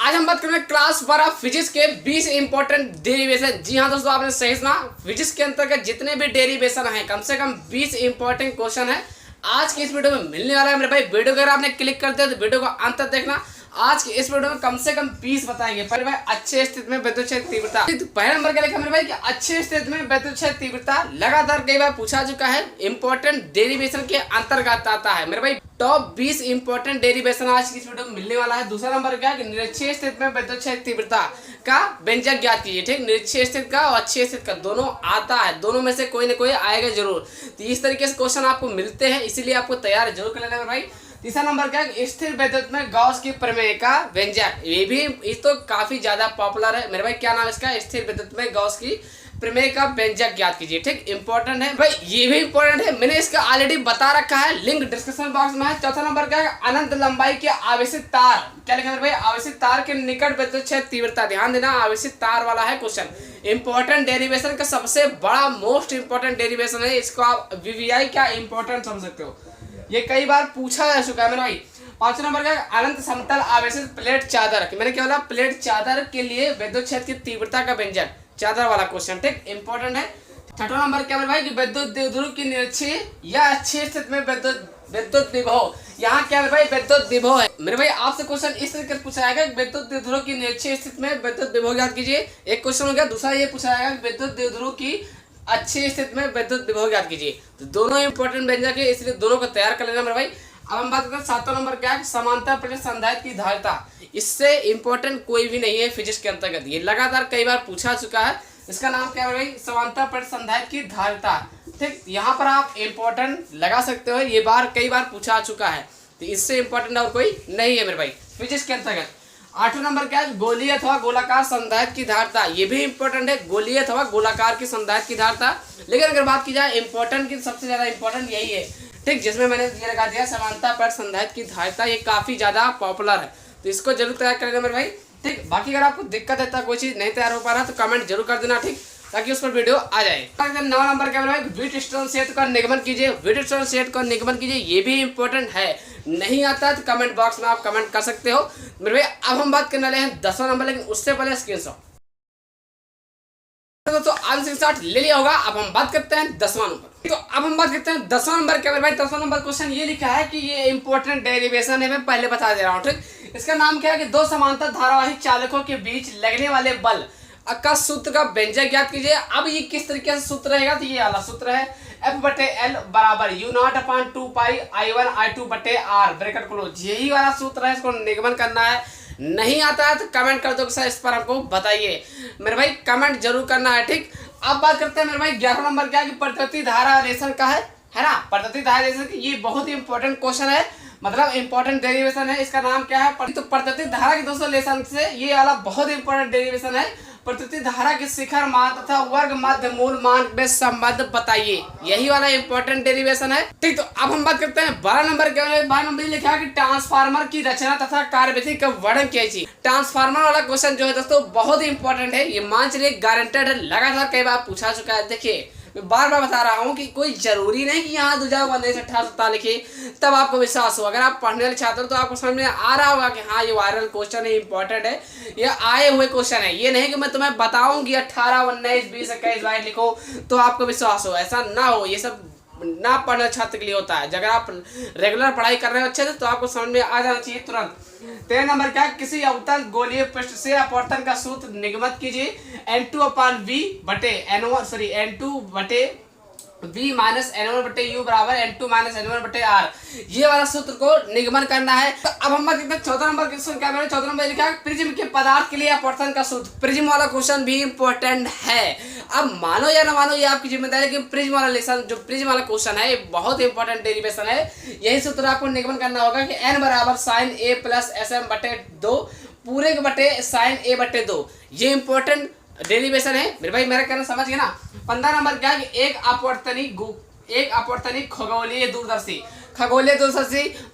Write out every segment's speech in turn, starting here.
आज हम बात करेंगे क्लास 12 फिजिक्स के 20 इंपॉर्टेंट डेरिवेशन। जी हाँ दोस्तों, आपने सही सुना। फिजिक्स के अंतर्गत जितने भी डेरिवेशन हैं कम से कम 20 इंपॉर्टेंट क्वेश्चन है आज की इस वीडियो में मिलने वाला है। मेरे भाई वीडियो अगर आपने क्लिक कर दिया तो वीडियो को अंत तक देखना। आज की इस वीडियो में कम से कम 20 बताएंगे। पहले भाई अच्छे स्थिति में विद्युत क्षेत्र तीव्रता, तो पहले नंबर क्या लिखा मेरे भाई कि अच्छे स्थिति में विद्युत क्षेत्र तीव्रता लगातार कई बार पूछा चुका है, इंपॉर्टेंट डेरिवेशन के अंतर्गत आता है। मेरे भाई टॉप 20 इंपॉर्टेंट डेरिवेशन आज की इस वीडियो में मिलने वाला है। दूसरा नंबर क्या है कि निरक्षीय स्थिति में विद्युत क्षेत्र तीव्रता का व्यंजक ज्ञात कीजिए। ठीक, निरक्षीय स्थिति का और अक्षीय स्थिति का दोनों आता है, दोनों में से कोई ना कोई आएगा जरूर। तो इस तरीके से क्वेश्चन आपको मिलते हैं, इसीलिए आपको तैयार जरूर कर लेना भाई। तीसरा नंबर क्या है, स्थिर विद्युत में गॉस की प्रमेय का व्यंजक। ये भी इस तो काफी ज्यादा पॉपुलर है मेरे भाई। क्या नाम है इसका? स्थिर विद्युत में गॉस की प्रमेय का व्यंजक ज्ञात कीजिए। ठीक, इंपॉर्टेंट है भाई, ये भी इंपॉर्टेंट है, मैंने इसका ऑलरेडी बता रखा है, लिंक डिस्क्रिप्शन बॉक्स में है। चौथा नंबर क्या है, अनंत लंबाई के आवेशित तार। क्या लिखा है भाई? आवेशित तार के निकट विद्युत क्षेत्र तीव्रता। ध्यान देना, आवेशित तार वाला है क्वेश्चन। इंपॉर्टेंट डेरिवेशन का सबसे बड़ा मोस्ट इंपॉर्टेंट डेरिवेशन है, इसको आप वीवीआई क्या इंपॉर्टेंट समझ सकते हो, ये कई बार पूछा जा चुका है मेरे भाई। पांचवा नंबर का अनंत समतल आवेशित प्लेट चादर। मैंने क्या बोला? प्लेट चादर के लिए विद्युत क्षेत्र की तीव्रता का व्यंजक, चादर वाला क्वेश्चन। ठीक, इंपॉर्टेंट है। छठवां नंबर क्या मेरे भाई कि विद्युत द्विध्रुव की निरक्षीय या अक्षीय स्थिति में विद्युत विभव। यहाँ क्या मेरे भाई? विद्युत विभव है मेरे भाई। आपसे क्वेश्चन इस तरीके से पूछा जाएगा, विद्युत द्विध्रुव की निरक्षीय स्थिति में विद्युत विभव ज्ञात कीजिए। एक क्वेश्चन हो गया। दूसरा ये पूछा जाएगा विद्युत द्विध्रुव की अच्छी स्थिति में विद्युत विभव ज्ञात कीजिए। तो दोनों इंपॉर्टेंट व्यंजक है, इसलिए दोनों को तैयार कर लेना मेरे भाई। अब हम बात करते हैं सातवां नंबर क्या है, समांतर प्लेट संधारित्र की धारिता। इससे इंपॉर्टेंट कोई भी नहीं है फिजिक्स के अंतर्गत, ये लगातार कई बार पूछा चुका है। इसका नाम क्या है भाई? समांतर प्लेट संधारित्र की धारिता। ठीक, यहाँ पर आप इंपॉर्टेंट लगा सकते हो, ये बार कई बार पूछा चुका है, तो इससे इंपॉर्टेंट और कोई नहीं है मेरे भाई फिजिक्स के अंतर्गत। आठवां नंबर क्या है, गोलीय अथवा गोलाकार संधारित्र की धारिता। ये भी इंपॉर्टेंट है, गोलीय अथवा गोलाकार की संधारित्र की धारिता। लेकिन अगर बात की जाए इंपॉर्टेंट की, सबसे ज्यादा इंपॉर्टेंट यही है। ठीक, जिसमें मैंने ये लगा दिया समांतर प्लेट संधारित्र की धारिता, ये काफी ज्यादा पॉपुलर है, तो इसको जरूर तैयार कर लेना मेरे भाई। ठीक, बाकी अगर आपको दिक्कत है, कोई चीज नहीं तैयार हो पा रहा तो कमेंट जरूर कर देना, ठीक, ताकि उस पर वीडियो आ जाए। नवा नंबर क्या है, व्हीटस्टोन क्षेत्र का निगमन कीजिए। व्हीटस्टोन क्षेत्र का निगमन कीजिए, ये भी इंपॉर्टेंट है। नहीं आता तो कमेंट बॉक्स में आप कमेंट कर सकते हो मेरे भाई। अब हम बात करने वाले हैं 10वां नंबर, लेकिन उससे पहले स्क्रीनशॉट तो आज स्क्रीनशॉट ले लिया होगा। अब हम बात करते हैं 10वां नंबर। तो अब हम बात करते हैं 10वां नंबर क्या मेरे भाई। 10वां नंबर क्वेश्चन ये लिखा है कि ये इंपॉर्टेंट डेरिवेशन है, मैं पहले बता दे रहा हूँ। ठीक, इसका नाम क्या है कि दो समांतर धारावाही चालकों के बीच लगने वाले बल का सूत्र का व्यंजक ज्ञात कीजिए। अब ये किस तरीके से सूत्र रहेगा, तो ये वाला सूत्र है, F/L बराबर U0/2πI1I2/R ब्रैकेट क्लोज। यही वाला सूत्र है, इसको निगमन करना है। नहीं आता है तो कमेंट कर दो सर, इस पर हमको बताइए मेरे भाई, कमेंट जरूर करना है। ठीक, अब बात करते हैं मेरे भाई 11वां नंबर क्या है कि प्रतिवर्ती धारा रेशन का है ना। प्रतिवर्ती धारा रेशन की ये बहुत ही इंपॉर्टेंट क्वेश्चन है, मतलब इंपॉर्टेंट डेरिवेशन है। इसका नाम क्या है? तो प्रतिवर्ती धारा के दोस्तों रेशन से ये वाला बहुत इंपॉर्टेंट डेरिवेशन है। प्रतिवर्ती धारा के शिखर मान तथा वर्ग मध्य मूल मान में संबंध बताइए, यही वाला इंपॉर्टेंट डेरिवेशन है। ठीक, तो अब हम बात करते हैं 12 नंबर क्या है। 12 नंबर लिखा है कि ट्रांसफार्मर की रचना तथा कार्यविधि का वर्णन कीजिए। ट्रांसफार्मर वाला क्वेश्चन जो है दोस्तों बहुत ही इंपॉर्टेंट है, ये मान चलिए गारंटेड है, लगातार कई बार पूछा चुका है। देखिए मैं बार बार बता रहा हूँ कि कोई जरूरी नहीं कि यहाँ 2019-18 लिखे तब आपको विश्वास हो। अगर आप पढ़ने वाले छात्र तो आपको समझ में आ रहा होगा कि हाँ ये वायरल क्वेश्चन है, इंपॉर्टेंट है, ये आए हुए क्वेश्चन है। ये नहीं कि मैं तुम्हें बताऊं कि 18, 19, 20, 21, 22 लिखो तो आपको विश्वास हो, ऐसा ना हो। ये सब ना पढ़ने छात्र के लिए होता है। अगर आप रेगुलर पढ़ाई कर रहे हो अच्छे से तो आपको समझ में आ जाना चाहिए तुरंत। 13 नंबर क्या, किसी अवतल गोलीय पृष्ठ से अपवर्तन का सूत्र निगमित कीजिए। N2/V माइनस N1/U बराबर N2 माइनस N1/R, ये वाला सूत्र को निगमन करना है। तो अब हम बात करते हैं 14 नंबर क्वेश्चन क्या है। 14 नंबर लिखा है प्रिज्म के पदार्थ के लिए अपवर्तन का सूत्र। प्रिज्म वाला क्वेश्चन भी इंपॉर्टेंट है। अब मानो या ना मानो ये आपकी जिम्मेदारी है, लेकिन प्रिज्म वाला लेसन जो प्रिज्म वाला क्वेश्चन है ये बहुत इंपॉर्टेंट डेरिवेशन है। यही सूत्र आपको निगमन करना होगा कि N बराबर sin A प्लस SM/2 पूरे के बटे sin A/2, ये इंपॉर्टेंट डेरिवेशन है मेरे भाई। मेरा कहना समझ गए ना। 15 नंबर क्या है कि एक अपवर्तनी खगोलीय दूरदर्शी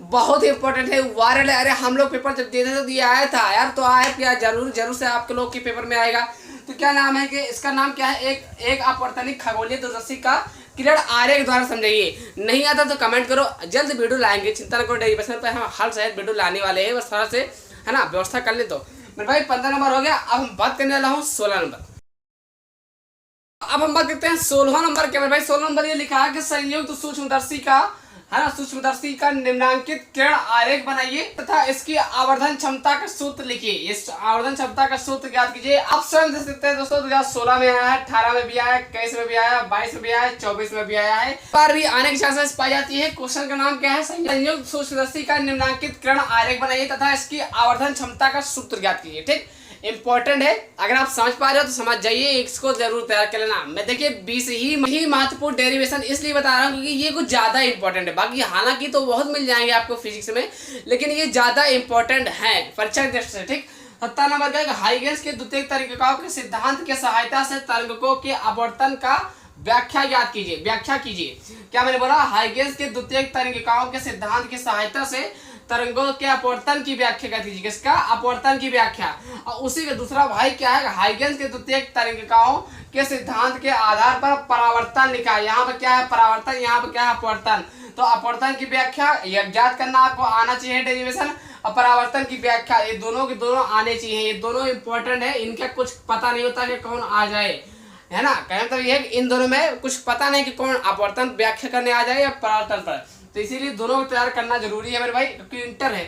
बहुत इंपॉर्टेंट है, वायरल है। अरे हम लोग पेपर जब देते थे तो ये आया था यार, तो आया क्या जरूर से आपके लोग के पेपर में आएगा। तो क्या नाम है कि इसका नाम क्या है, एक अपवर्तनी खगोलीय दूरदर्शी का किरण आरेख द्वारा समझाइए। नहीं आता तो कमेंट करो, जल्द वीडियो लाएंगे, चिंता न करो। डेरिवेशन पर हम हर शायद वीडियो लाने वाले हैं, बस थोड़ा से है ना व्यवस्था कर ले तो मेरे भाई 15 नंबर हो गया। अब हम बात करने वाला हूँ 16 नंबर। अब हम बात करते हैं 16 नंबर के। मेरे भाई 16 नंबर ये लिखा है कि संयुक्त सूक्ष्मदर्शी का, है ना, सूक्ष्मदर्शी का निम्नांकित किरण आरेख बनाइए तथा इसकी आवर्धन क्षमता का सूत्र लिखिए। इस आवर्धन क्षमता का सूत्र ज्ञात कीजिए। आप स्वयं देख सकते हैं दोस्तों, 2016 में आया है, 18 में भी आया है, 21 में भी आया है, 22 में भी आया है, 24 में भी आया है, बार भी आने की चांसेस पाई जाती है। क्वेश्चन का नाम क्या है? संयुक्त सूक्ष्मदर्शी का निम्नांकित किरण आरेख बनाइए तथा इसकी आवर्धन क्षमता का सूत्र ज्ञात कीजिए। ठीक, इंपॉर्टेंट है। अगर आप समझ पा रहे हो तो समझ जाइए, इसको जरूर तैयार कर लेना। मैं देखिए 20 ही महत्वपूर्ण डेरिवेशन इसलिए बता रहा हूँ क्योंकि ये कुछ ज्यादा इंपॉर्टेंट है। बाकी हालांकि तो बहुत मिल जाएंगे आपको फिजिक्स में, लेकिन ये ज्यादा इंपॉर्टेंट है परीक्षा दृष्टि से। ठीक, 17 नंबर का हाइगेंस के द्वितीयक तरंगिकाओं के सिद्धांत की सहायता से तरंगकों के अपवर्तन का व्याख्या याद कीजिए। व्याख्या कीजिए, क्या मैंने बोला? हाइगेंस के द्वितीयक तरंगिकाओं के सिद्धांत की सहायता से तरंगों के अपवर्तन की व्याख्या कर दीजिए। किसका? अपवर्तन की व्याख्या। और उसी का दूसरा भाई क्या है? हाइगेंस के द्वितीयक तरंगिकाओं के सिद्धांत के आधार पर परावर्तन लिखा है। यहाँ पर क्या है? परावर्तन, यहाँ पर क्या है? अपवर्तन। तो अपवर्तन की व्याख्या याद करना आपको आना चाहिए, डेरिवेशन और परावर्तन की व्याख्या, ये दोनों के दोनों आने चाहिए। ये दोनों इंपॉर्टेंट है, इनका कुछ पता नहीं होता कि कौन आ जाए, है ना। कहने मतलब ये इन दोनों में कुछ पता नहीं कि कौन अपवर्तन व्याख्या करने आ जाए या परावर्तन पर, तो इसीलिए दोनों को तैयार करना जरूरी है मेरे भाई, क्योंकि इंटर है।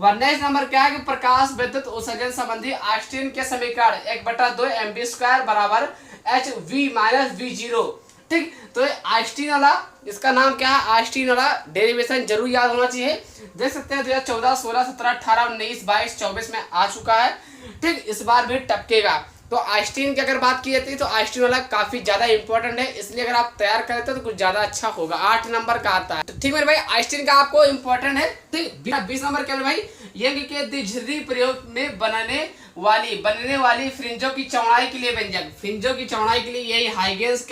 नेक्स्ट नंबर क्या है कि प्रकाश विद्युत उत्सर्जन संबंधी आइंस्टीन के समीकरण 1/2 mv² बराबर hv-v0। ठीक, तो आइंस्टीन वाला, इसका नाम क्या है? आइंस्टीन वाला डेरिवेशन जरूर याद होना चाहिए। देख सकते हैं 2014, 16, 17, 18, 19, 22, 24 में आ चुका है। ठीक, इस बार भी टपकेगा। तो आइंस्टीन की अगर बात की जाती है तो आइंस्टीन वाला काफी ज्यादा इंपॉर्टेंट है, इसलिए अगर आप तैयार करते हो तो कुछ ज्यादा अच्छा होगा। 8 नंबर का आता है। तो ठीक मेरे भाई, आइंस्टीन का आपको इंपॉर्टेंट है। ठीक, 20 नंबर क्या मेरे भाई? यंग के द्विध्रुवी प्रयोग में बनने वाली फ्रिंजों की चौड़ाई के लिए व्यंजक। फ्रिंजों की चौड़ाई के लिए यही हाइगेंस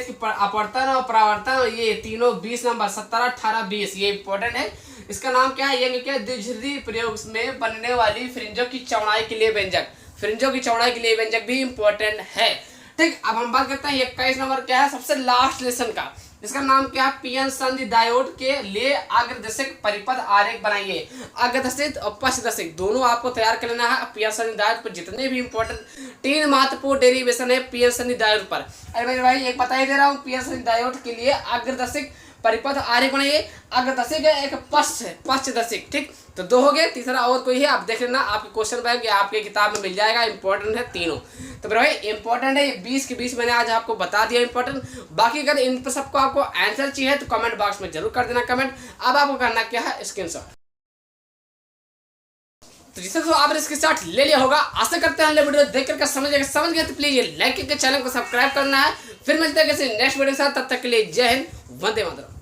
की अपवर्तन और परावर्तन, ये तीनों 20 नंबर 17, 18, 20 ये इंपॉर्टेंट है। इसका नाम क्या है? यंग के द्विध्रुवी प्रयोग में बनने वाली फ्रिंजों की चौड़ाई के लिए व्यंजक। फ्रिंजों की चौड़ाई के लिए व्यंजक भी इंपॉर्टेंट है। ठीक, अब हम बात करते हैं 21 नंबर क्या है? सबसे लास्ट लेसन का। इसका नाम क्या है? पीएन संधि डायोड के लिए अग्रदर्शक परिपथ आरेख बनाइए। अग्रदर्शित और पश्चदर्शित दोनों आपको तैयार कर लेना है। पीएन संधि डायोड पर जितने भी इंपॉर्टेंट 3 महत्वपूर्ण डेरिवेशन है पीएन संधि डायोड पर। अरे मेरे भाई एक बता ही दे रहा हूँ, पीएन संधि डायोड के लिए अग्रदर्शक परिपथ आरेख बनाइए। अग्रदर्शक है, एक पश्चदर्शक। ठीक, तो 2 हो गए, तीसरा और कोई है आप देख लेना, आपके क्वेश्चन बैंक आपके किताब में मिल जाएगा। इंपॉर्टेंट है तीनों। तो मेरे भाई इंपॉर्टेंट है, 20 के 20 मैंने आज आपको बता दिया इंपॉर्टेंट। बाकी अगर इन पर सबको आपको आंसर चाहिए तो कमेंट बॉक्स में जरूर कर देना कमेंट। अब आपको करना क्या है? स्क्रीनशॉट। तो जिससे तो आपने स्क्रीनशॉट ले लिया होगा, आशा करते हैं वीडियो देख कर समझ गए तो प्लीज लाइक करके चैनल को सब्सक्राइब करना है। फिर मिलते हैं किसी नेक्स्ट वीडियो के साथ, तब तक के लिए जय हिंद, वंदे मातरम।